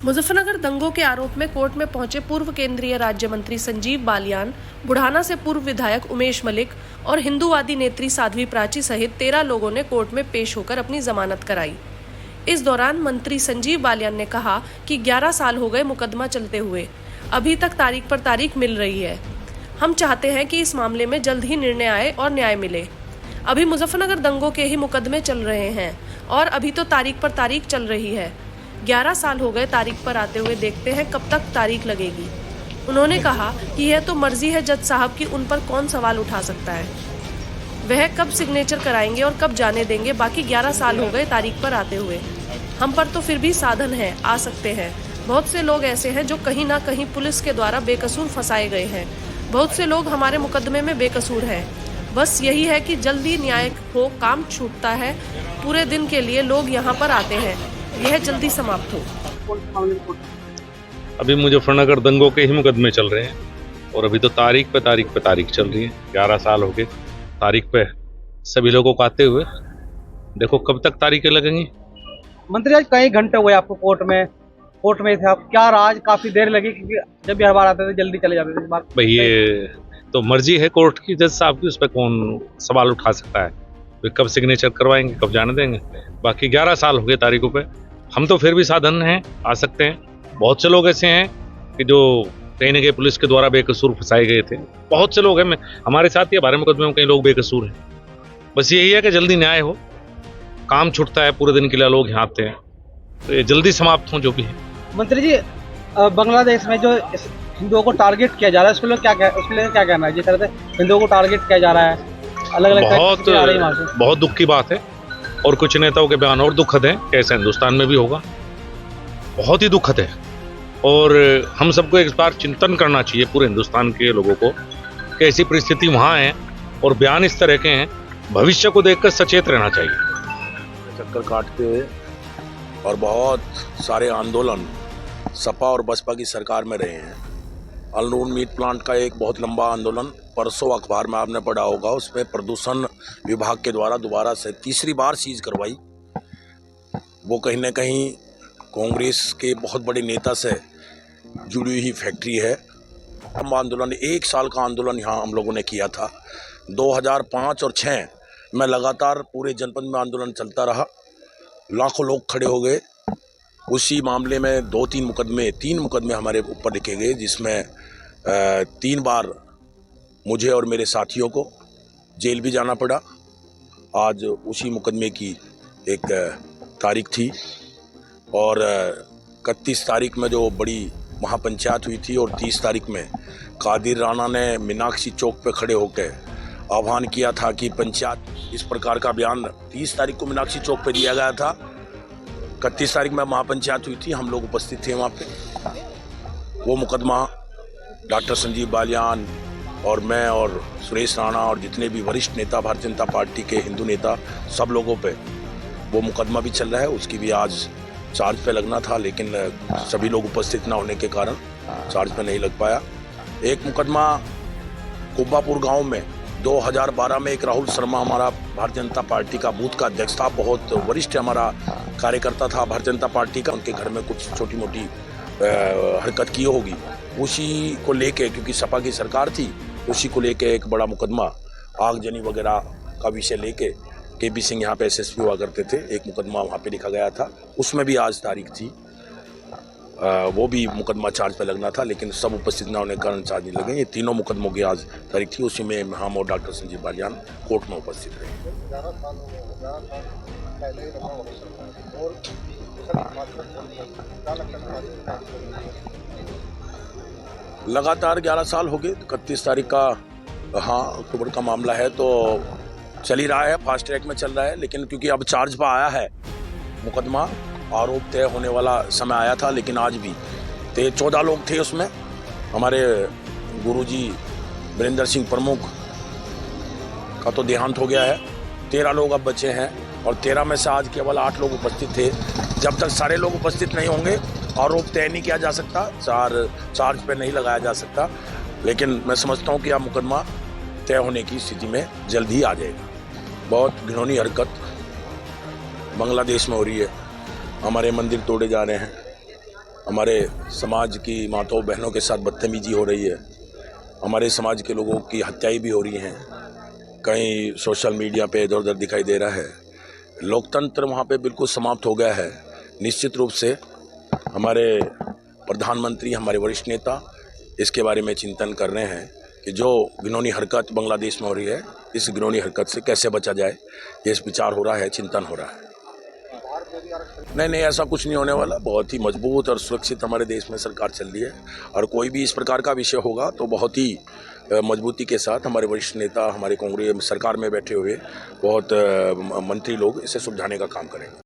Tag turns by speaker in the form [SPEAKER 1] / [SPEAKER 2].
[SPEAKER 1] मुजफ्फरनगर दंगों के आरोप में कोर्ट में पहुंचे पूर्व केंद्रीय राज्य मंत्री संजीव बालियान, बुढ़ाना से पूर्व विधायक उमेश मलिक और हिंदूवादी नेत्री साध्वी प्राची सहित 13 लोगों ने कोर्ट में पेश होकर अपनी जमानत कराई। इस दौरान मंत्री संजीव बालियान ने कहा कि 11 साल हो गए मुकदमा चलते हुए, अभी तक तारीख पर तारीख मिल रही है। हम चाहते हैं कि इस मामले में जल्द ही निर्णय आए और न्याय मिले। अभी मुजफ्फरनगर दंगों के ही मुकदमे चल रहे हैं और अभी तो तारीख पर तारीख चल रही है। 11 साल हो गए तारीख पर आते हुए, देखते हैं कब तक तारीख लगेगी। उन्होंने कहा कि यह तो मर्जी है जज साहब की, उन पर कौन सवाल उठा सकता है। वह कब सिग्नेचर कराएंगे और कब जाने देंगे। बाकी 11 साल हो गए तारीख पर आते हुए, हम पर तो फिर भी साधन है, आ सकते हैं। बहुत से लोग ऐसे हैं जो कहीं ना कहीं पुलिस के द्वारा बेकसूर फंसाए गए हैं। बहुत से लोग हमारे मुकदमे में बेकसूर हैं। बस यही है कि जल्दी न्याय हो, काम छूटता है। पूरे दिन के लिए लोग यहाँ पर आते हैं, यह जल्दी समाप्त हो।
[SPEAKER 2] अभी मुजफ्फरनगर दंगों के ही मुकदमे चल रहे हैं और अभी तो तारीख पे तारीख चल रही है। 11 साल हो गए तारीख पे सभी लोगों को आते हुए, देखो कब तक तारीखें लगेंगी।
[SPEAKER 3] मंत्री आज कई घंटे हुए आपको कोर्ट में थे आप, क्या राज काफी देर लगी? क्योंकि जब भी हर बार आते थे जल्दी चले जाते थे। इस बार
[SPEAKER 2] भाई ये तो मर्जी है कोर्ट की, जज साहब की, उस पर कौन सवाल उठा सकता है। वे कब सिग्नेचर करवाएंगे, कब जाने देंगे। बाकी 11 साल हो गए तारीखों पे, हम तो फिर भी साधन हैं, आ सकते हैं। बहुत से लोग ऐसे हैं कि जो कहीं ना कहीं पुलिस के द्वारा बेकसूर फंसाए गए थे। बहुत से लोग हैं, हमारे साथ ही हमारे मुकदमे में कई लोग बेकसूर हैं। बस यही है कि जल्दी न्याय हो, काम छूटता है, पूरे दिन के लिए लोग यहाँ आते हैं, तो ये जल्दी समाप्त हो जो भी है।
[SPEAKER 3] मंत्री जी, बांग्लादेश में जो हिंदुओं को टारगेट किया जा रहा है, उसके लिए क्या कहना है? जिस तरह से हिंदुओं को टारगेट किया जा रहा है, अलग अलग
[SPEAKER 2] बहुत दुख की बात है। और कुछ नेताओं के बयान और दुखद हैं कि ऐसा हिंदुस्तान में भी होगा। बहुत ही दुखद है और हम सबको एक बार चिंतन करना चाहिए पूरे हिंदुस्तान के लोगों को कि ऐसी परिस्थिति वहाँ है और बयान इस तरह के हैं। भविष्य को देखकर सचेत रहना चाहिए।
[SPEAKER 4] चक्कर काटते और बहुत सारे आंदोलन सपा और बसपा की सरकार में रहे हैं। अलनूर मीट प्लांट का एक बहुत लंबा आंदोलन परसों अखबार में आपने पढ़ा होगा, उसमें प्रदूषण विभाग के द्वारा दोबारा से तीसरी बार सीज करवाई। वो कहीं ना कहीं कांग्रेस के बहुत बड़े नेता से जुड़ी हुई फैक्ट्री है। हम आंदोलन 1 साल का आंदोलन यहाँ हम लोगों ने किया था। 2005 और 2006 में लगातार पूरे जनपद में आंदोलन चलता रहा, लाखों लोग खड़े हो गए। उसी मामले में 3 मुकदमे हमारे ऊपर लिखे गए, जिसमें 3 बार मुझे और मेरे साथियों को जेल भी जाना पड़ा। आज उसी मुकदमे की एक तारीख थी और 31 तारीख में जो बड़ी महापंचायत हुई थी और 30 तारीख में कादिर राणा ने मीनाक्षी चौक पे खड़े होकर आह्वान किया था कि पंचायत, इस प्रकार का बयान 30 तारीख को मीनाक्षी चौक पे दिया गया था। 31 तारीख में महापंचायत हुई थी, हम लोग उपस्थित थे वहाँ पे। वो मुकदमा डॉक्टर संजीव बालियान और मैं और सुरेश राणा और जितने भी वरिष्ठ नेता भारतीय जनता पार्टी के हिंदू नेता, सब लोगों पे वो मुकदमा भी चल रहा है। उसकी भी आज चार्ज पे लगना था, लेकिन सभी लोग उपस्थित ना होने के कारण चार्ज पे नहीं लग पाया। एक मुकदमा कुब्बापुर गांव में 2012 में एक राहुल शर्मा, हमारा भारतीय जनता पार्टी का बूथ का अध्यक्ष था, बहुत वरिष्ठ हमारा कार्यकर्ता था भारतीय जनता पार्टी का। उनके घर में कुछ छोटी मोटी हरकत की होगी, उसी को लेके, क्योंकि सपा की सरकार थी, उसी को लेके एक बड़ा मुकदमा आगजनी वगैरह का विषय लेके केपी सिंह यहाँ पे एसएसपी हुआ करते थे, एक मुकदमा वहाँ पे लिखा गया था। उसमें भी आज तारीख थी, वो भी मुकदमा चार्ज पे लगना था, लेकिन सब उपस्थित न होने के कारण चार्ज नहीं लगे। ये तीनों मुकदमों की आज तारीख थी, उसी में हम और डॉक्टर संजीव बालियान कोर्ट में उपस्थित रहे। लगातार 11 साल हो गए। 31 तारीख का अक्टूबर का मामला है, तो चल ही रहा है, फास्ट ट्रैक में चल रहा है। लेकिन क्योंकि अब चार्ज पर आया है मुकदमा, आरोप तय होने वाला समय आया था, लेकिन आज भी 14 लोग थे उसमें। हमारे गुरुजी वीरेंद्र सिंह प्रमुख का तो देहांत हो गया है, 13 लोग अब बचे हैं और 13 में से आज केवल 8 लोग उपस्थित थे। जब तक सारे लोग उपस्थित नहीं होंगे आरोप तय नहीं किया जा सकता, चार्ज पे नहीं लगाया जा सकता। लेकिन मैं समझता हूँ कि यह मुकदमा तय होने की स्थिति में जल्द ही आ जाएगा। बहुत घिनौनी हरकत बांग्लादेश में हो रही है। हमारे मंदिर तोड़े जा रहे हैं, हमारे समाज की माताओं बहनों के साथ बदतमीजी हो रही है, हमारे समाज के लोगों की हत्याएं भी हो रही हैं, कहीं सोशल मीडिया पे इधर उधर दिखाई दे रहा है। लोकतंत्र वहाँ पे बिल्कुल समाप्त हो गया है। निश्चित रूप से हमारे प्रधानमंत्री, हमारे वरिष्ठ नेता इसके बारे में चिंतन कर रहे हैं कि जो घिनौनी हरकत बांग्लादेश में हो रही है, इस घिनौनी हरकत से कैसे बचा जाए, ये विचार हो रहा है, चिंतन हो रहा है। नहीं, ऐसा कुछ नहीं होने वाला। बहुत ही मजबूत और सुरक्षित हमारे देश में सरकार चल रही है, और कोई भी इस प्रकार का विषय होगा तो बहुत ही मजबूती के साथ हमारे वरिष्ठ नेता, हमारे कांग्रेस सरकार में बैठे हुए बहुत मंत्री लोग इसे सुलझाने का काम करेंगे।